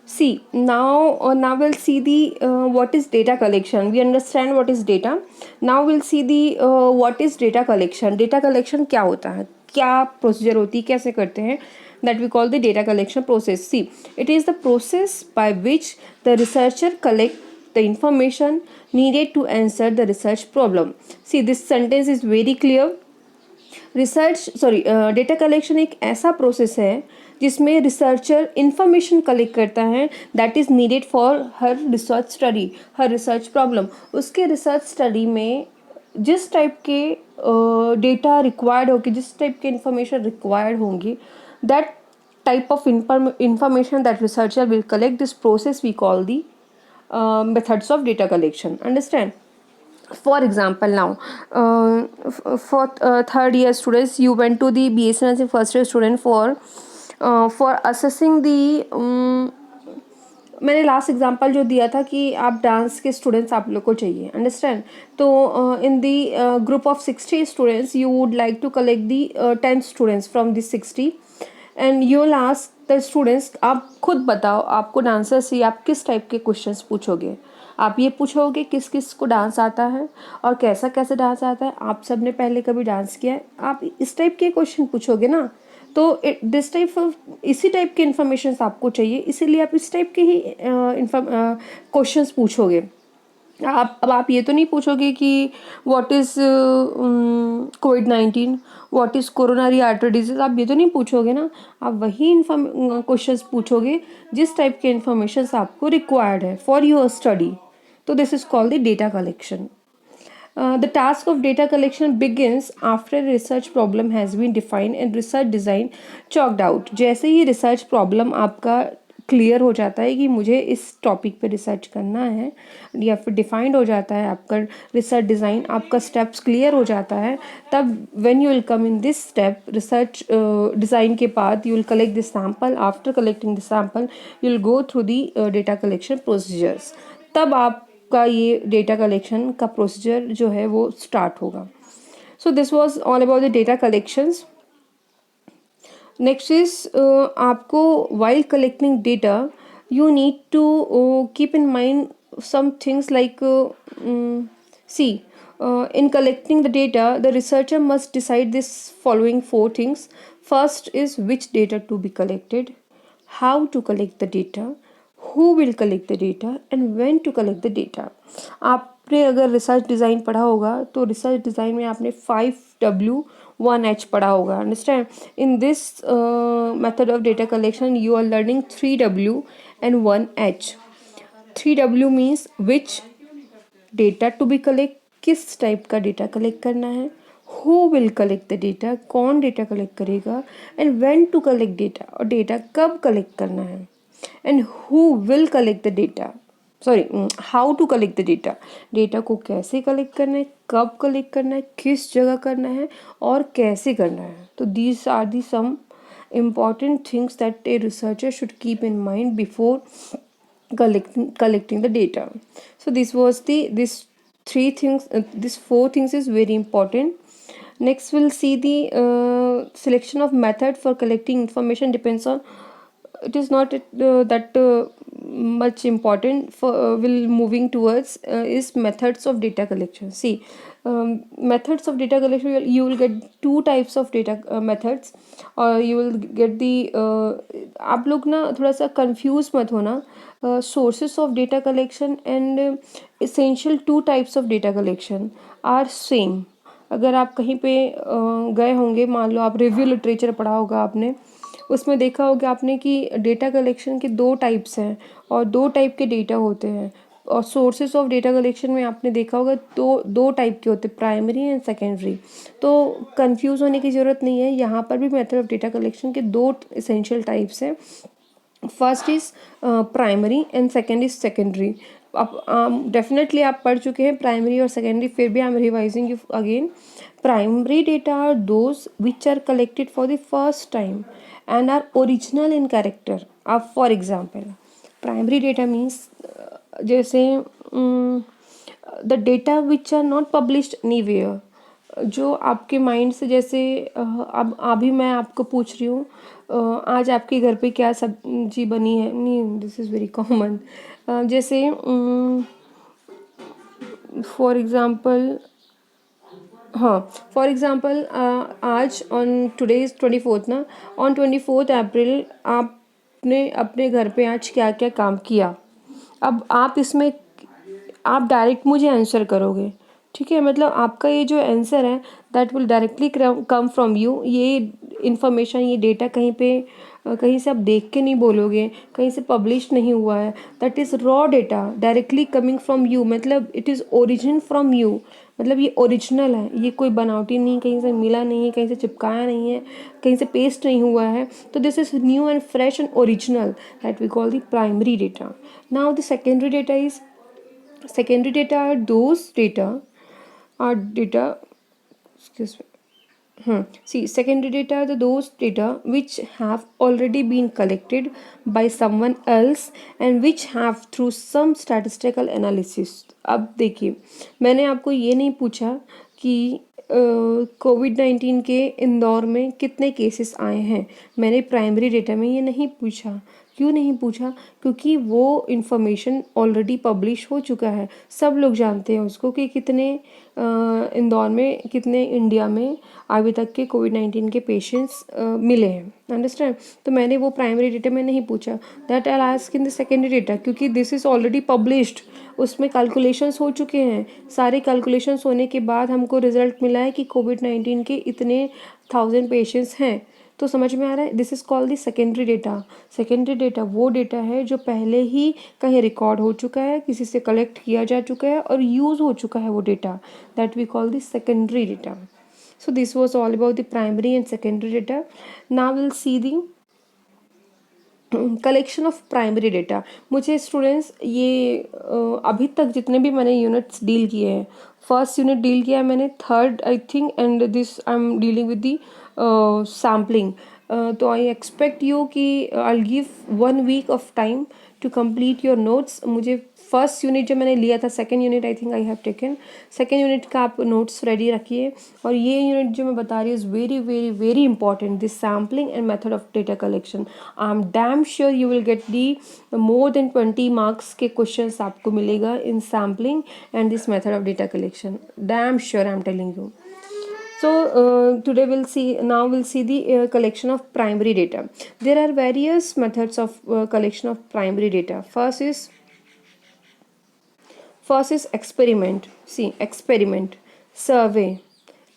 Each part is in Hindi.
See, now we'll see the what is data collection. We understand what is data. Now we'll see the what is data collection. Data collection क्या होता है, क्या प्रोसीजर होती है, कैसे करते हैं. That we call the data collection process. See, it is the process by which the researcher collect the information needed to answer the research problem. See, this sentence is very clear. Data collection एक ऐसा प्रोसेस है जिसमें रिसर्चर इंफॉर्मेशन कलेक्ट करता है that is needed for her research study, her research problem. उसके रिसर्च स्टडी में जिस टाइप के डेटा रिक्वायर्ड होगी, जिस टाइप के इंफॉर्मेशन रिक्वायर्ड होंगी, that type of information that researcher will collect. This process we call the methods of data collection. Understand? For example, now for third year students, you went to the BSc Nursing first year student for assessing the मैंने लास्ट एग्जांपल जो दिया था कि आप डांस के स्टूडेंट्स आप लोग को चाहिए. अंडरस्टैंड? तो in the group of 60 students you would like to collect the 10 students from this 60 and you will ask the students, आप खुद बताओ आपको डांसर से आप किस टाइप के क्वेश्चंस पूछोगे. आप ये पूछोगे किस किस को डांस आता है और कैसा कैसा डांस आता है, आप सब ने पहले कभी डांस किया है, आप इस टाइप के क्वेश्चन पूछोगे ना. तो दिस टाइप ऑफ इसी टाइप के इन्फॉर्मेशन आपको चाहिए, इसीलिए आप इस टाइप के ही क्वेश्चंस पूछोगे. आप ये तो नहीं पूछोगे कि what is covid, what is coronary artery disease, आप ये तो नहीं पूछोगे ना. आप वही क्वेश्चंस पूछोगे जिस टाइप के इन्फॉर्मेशन आपको रिक्वायर्ड है फॉर योर स्टडी. तो this is called the data collection. The task of data collection begins after a research problem has been defined and research design chalked out. जैसे ही रिसर्च प्रॉब्लम आपका क्लियर हो जाता है कि मुझे इस टॉपिक पे रिसर्च करना है, या फिर डिफाइंड हो जाता है आपका रिसर्च डिज़ाइन, आपका स्टेप्स क्लियर हो जाता है, तब when you will come in this step research design के बाद you will collect this sample. After collecting this sample you will go through the data collection procedures. तब आपका ये डेटा कलेक्शन का प्रोसीजर जो है वो स्टार्ट होगा. So this was all about the data collections. Next is आपको while collecting data you need to keep in mind some things like see in collecting the data the researcher must decide this following four things. First is which data to be collected, how to collect the data, who will collect the data and when to collect the data. आपने अगर रिसर्च डिज़ाइन पढ़ा होगा तो रिसर्च डिज़ाइन में आपने 5W 1H पढ़ा होगा. Understand? In this method of data collection you are learning 3W and 1H. 3W means which data to be collect, किस टाइप का डेटा कलेक्ट करना है, who will collect the data, कौन डेटा कलेक्ट करेगा, and when to collect data, और डेटा कब कलेक्ट करना है, and who will collect the data, how to collect the data, data को कैसे कलेक्ट करना है, कब कलेक्ट करना है, किस जगह करना है और कैसे करना है. तो these are the some important things that a researcher should keep in mind before collecting the data. So this was this three things, this four things is very important. Next we'll see the selection of method for collecting information depends on, it is not that much important for will moving towards is methods of data collection. See, methods of data collection, you will get two types of data methods, और you will get the आप लोग ना थोड़ा सा कंफ्यूज मत होना. Sources of data collection and essential two types of data collection are same. अगर आप कहीं पे गए होंगे, मान लो आप रिव्यू लिटरेचर पढ़ा होगा आपने, उसमें देखा होगा आपने कि डेटा कलेक्शन के दो टाइप्स हैं और दो टाइप के डेटा होते हैं. और सोर्सेस ऑफ डेटा कलेक्शन में आपने देखा होगा दो टाइप के होते हैं, प्राइमरी एंड सेकेंडरी. तो कंफ्यूज होने की ज़रूरत नहीं है. यहाँ पर भी मेथड ऑफ डेटा कलेक्शन के दो इसेंशियल टाइप्स हैं. First is primary and second is secondary. आप डेफिनेटली आप पढ़ चुके हैं प्राइमरी और सेकेंडरी, फिर भी I am revising you again. Primary data are those which are collected for the first time and are original in character. For example, primary data means जैसे the data which are not published anywhere, जो आपके माइंड से, जैसे अब अभी मैं आपको पूछ रही हूँ आज आपके घर पे क्या सब्जी बनी है, नहीं दिस इज़ वेरी कॉमन। जैसे फॉर एग्ज़ाम्पल, हाँ, फॉर एग्ज़ाम्पल आज ऑन टुडे इज़ 24th ना, ऑन 24 अप्रैल आपने अपने घर पे आज क्या क्या काम किया। अब आप इसमें आप डायरेक्ट मुझे आंसर करोगे, ठीक है। मतलब आपका ये जो आंसर है that will directly come from you. ये इन्फॉर्मेशन, ये डेटा कहीं पे कहीं से आप देख के नहीं बोलोगे, कहीं से पब्लिश नहीं हुआ है। That is raw data directly coming from you, मतलब it is origin from you. मतलब ये ओरिजिनल है, ये कोई बनावटी नहीं, कहीं से मिला नहीं है, कहीं से चिपकाया नहीं है, कहीं से पेस्ट नहीं हुआ है। तो this is new and fresh and original, that we call the primary data. Now the secondary data is, secondary data are those data are data excuse me see, secondary data are those data which have already been collected by someone else and which have through some statistical analysis। अब देखिए, मैंने आपको ये नहीं पूछा कि कोविड-19 के इंदौर में कितने केसेस आए हैं, मैंने प्राइमरी डेटा में ये नहीं पूछा। क्यों नहीं पूछा? क्योंकि वो इन्फॉर्मेशन ऑलरेडी पब्लिश हो चुका है, सब लोग जानते हैं उसको कि कितने इंदौर में, कितने इंडिया में अभी तक के कोविड-19 के पेशेंट्स मिले हैं, अंडरस्टैंड। तो मैंने वो प्राइमरी डेटा में नहीं पूछा, that I ask in the secondary data, क्योंकि दिस इज़ ऑलरेडी पब्लिश्ड, उसमें कैलकुलेशंस हो चुके हैं। सारे कैलकुलेशंस होने के बाद हमको रिजल्ट मिला है कि कोविड-19 के इतने 1000 पेशेंट्स हैं। तो समझ में आ रहा है, this is called the secondary data. Secondary data वो डेटा है जो पहले ही कहीं रिकॉर्ड हो चुका है, किसी से कलेक्ट किया जा चुका है और यूज़ हो चुका है वो data, that we call the secondary data. So this was all about the primary and secondary data. Now we'll see the collection of primary data. मुझे स्टूडेंट्स ये अभी तक जितने भी मैंने यूनिट्स डील किए हैं, फर्स्ट यूनिट डील किया है मैंने, third I think, and this I am dealing with the sampling. तो आई एक्सपेक्ट यू कि I will give 1 week of time to complete your notes. मुझे फर्स्ट यूनिट जो मैंने लिया था, second unit I think I have taken, second unit का आप नोट्स रेडी रखिए। और ये यूनिट जो मैं बता रही हूँ is very very very important, this sampling and method of data collection. I am damn sure you will get the more than 20 marks के क्वेश्चंस आपको मिलेगा in sampling and this method of data collection, damn sure I am telling you. So today we'll see the collection of primary data. There are various methods of collection of primary data. First is experiment. See, experiment, survey,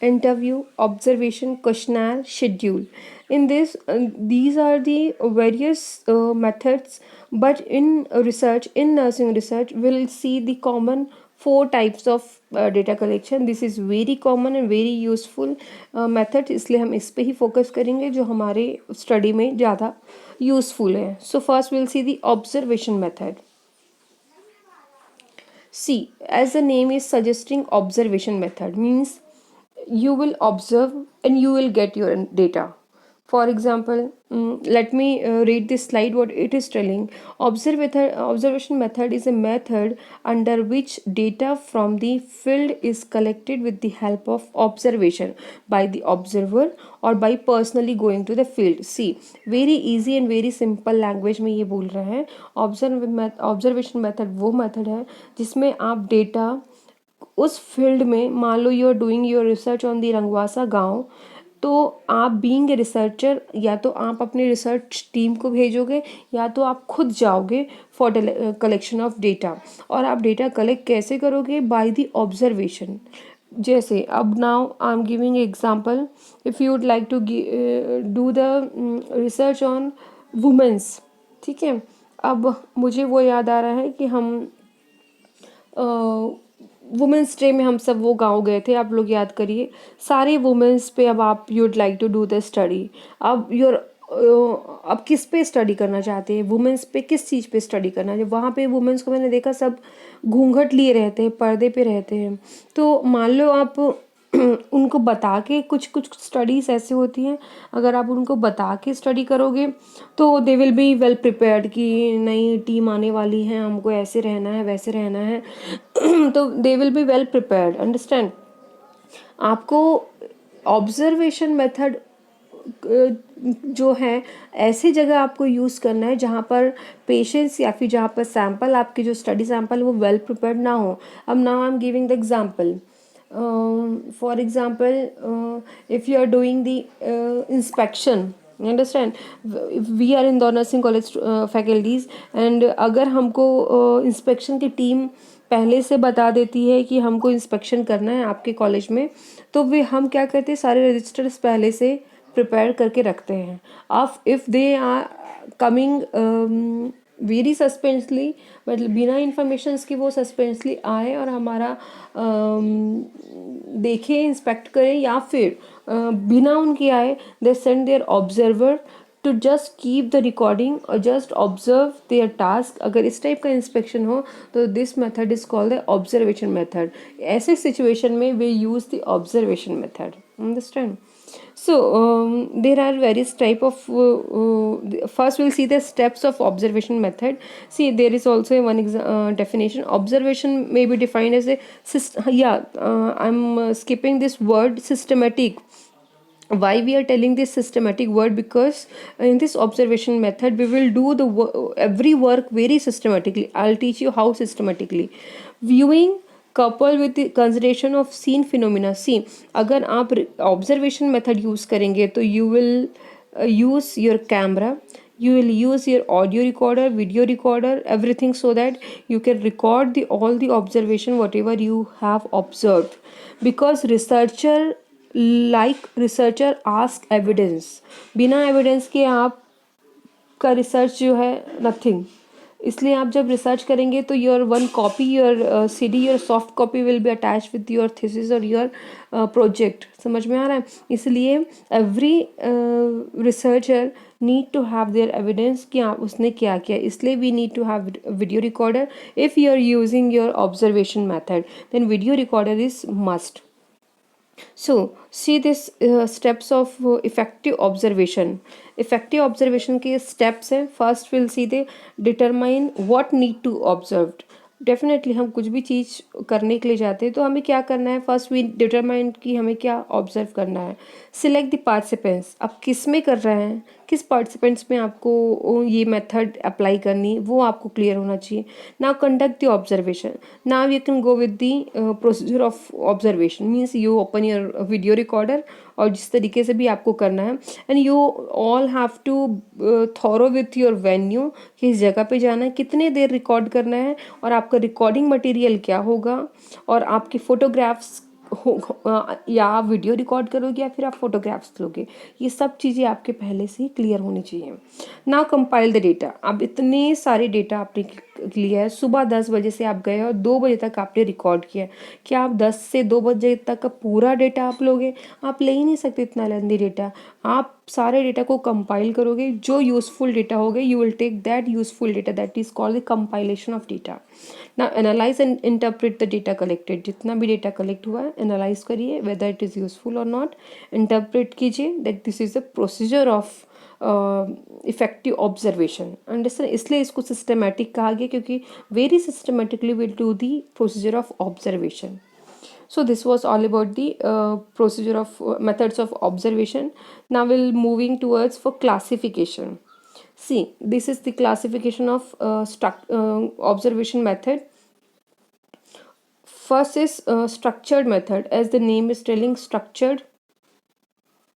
interview, observation, questionnaire, schedule. In this, these are the various methods. But in research, in nursing research, we'll see the common 4 types of data collection. This is very common and very useful method, इसलिए हम इस पे ही फोकस करेंगे जो हमारे स्टडी में ज़्यादा यूज़फुल है। So first will see the observation method. See, as the name is suggesting, observation method means you will observe and you will get your data. For example, let me read this slide what it is telling. Observation method is a method under which data from the field is collected with the help of observation by the observer or by personally going to the field. See, very easy and very simple language में ये बोल रहे हैं। ऑब्जर्वेशन मेथड वो मेथड है जिसमें आप डेटा उस फील्ड में, मान लो you are doing your research on the Rangwasa गांव, तो आप बीइंग ए रिसर्चर या तो आप अपनी रिसर्च टीम को भेजोगे या तो आप खुद जाओगे फॉर कलेक्शन ऑफ डेटा। और आप डेटा कलेक्ट कैसे करोगे? By the observation. जैसे अब now I am giving example, if you would like to do the research on womens, ठीक है। अब मुझे वो याद आ रहा है कि हम वुमेंस डे में हम सब वो गांव गए थे, आप लोग याद करिए। सारे वुमेंस पे अब आप you'd like to do the study. अब अब किस पे स्टडी करना चाहते हैं? वुमेंस पे, किस चीज़ पे स्टडी करना है? वहाँ पे वुमेंस को मैंने देखा सब घूंघट लिए रहते हैं, पर्दे पे रहते हैं। तो मान लो आप उनको बता के, कुछ कुछ स्टडीज़ ऐसे होती हैं, अगर आप उनको बता के स्टडी करोगे तो they will be well prepared कि नई टीम आने वाली है, हमको ऐसे रहना है, वैसे रहना है। तो they will be well prepared, understand. आपको ऑब्जर्वेशन मेथड जो है ऐसी जगह आपको यूज़ करना है जहाँ पर पेशेंट्स या फिर जहाँ पर सैंपल आपके जो स्टडी सैंपल वो वेल प्रिपेयर्ड ना हो. अब now I am giving the example. For example, if you are doing the inspection, you understand, if we are in the nursing college faculties, and अगर हमको इंस्पेक्शन की टीम पहले से बता देती है कि हमको इंस्पेक्शन करना है आपके कॉलेज में, तो वे हम क्या करते हैं, सारे रजिस्टर्स पहले से प्रिपेयर करके रखते हैं. अब if they are coming very suspensely, मतलब बिना इंफॉर्मेशंस की वो सस्पेंसली आए और हमारा देखें, इंस्पेक्ट करें, या फिर बिना उनके आए they send their observer to just keep the recording और जस्ट ऑब्जर्व देयर टास्क. अगर इस टाइप का इंस्पेक्शन हो तो this method is called the observation method. ऐसे सिचुएशन में we use the observation method. Understand? So there are various type of first we'll see the steps of observation method. See, there is also one definition. Observation may be defined as a I'm skipping this word systematic. Why we are telling this systematic word? Because in this observation method we will do the every work very systematically. I'll teach you how systematically. Viewing couple with the consideration of seen phenomena. See, अगर आप observation method use करेंगे तो you will use your camera, you will use your audio recorder, video recorder, everything, so that you can record the all the observation whatever you have observed. Because researcher ask evidence. बिना evidence के आप का रिसर्च जो है नथिंग. इसलिए आप जब रिसर्च करेंगे तो your one copy, your CD, your soft copy will be attach with your thesis और योर प्रोजेक्ट. समझ में आ रहा है? इसलिए every researcher need to have their evidence कि आप उसने क्या किया. इसलिए we need to have video recorder. If you are using your observation method then video recorder is must. So see this steps of effective observation. Effective observation के steps हैं. First we'll see the determine what need to observed. Definitely हम कुछ भी चीज़ करने के लिए जाते हैं तो हमें क्या करना है, फर्स्ट वी डिटरमाइन कि हमें क्या ऑब्जर्व करना है. Select the participants. आप किस में कर रहे हैं, किस पार्टिसिपेंट्स में आपको ये मेथड अप्लाई करनी, वो आपको क्लियर होना चाहिए. Now conduct the observation. Now you can go with the procedure of observation. Means you open your video recorder और जिस तरीके से भी आपको करना है, and you all have to thorough with your venue, किस जगह पे जाना है, कितने देर रिकॉर्ड करना है, और आपका रिकॉर्डिंग मटेरियल क्या होगा, और आपकी फ़ोटोग्राफ्स या आप वीडियो रिकॉर्ड करोगे या फिर आप फोटोग्राफ्स लोगे. ये सब चीज़ें आपके पहले से ही क्लियर होनी चाहिए. Now compile the data. अब इतने सारे डेटा आपने लिया है, सुबह 10 बजे से आप गए और 2 बजे तक आपने रिकॉर्ड किया. क्या आप 10 से 2 बजे तक का पूरा डेटा आप लोगे? आप ले ही नहीं सकते इतना लेंदी डेटा. आप सारे डेटा को कंपाइल करोगे. जो यूज़फुल डेटा होगा you will take that useful data, that is called the compilation of data. Now analyse and interpret the data collected. जितना भी डेटा कलेक्ट हुआ है एनालाइज करिए वेदर इट इज़ यूज़फुल और नॉट. इंटरप्रेट कीजिए that this is the procedure of effective observation. Understand? इसलिए इसको सिस्टमेटिक कहा गया क्योंकि very systematically will do the procedure of observation. So this was all about the procedure of methods of observation. Now we'll moving towards for classification. See, this is the classification of observation method. First is structured method. As the name is telling, structured.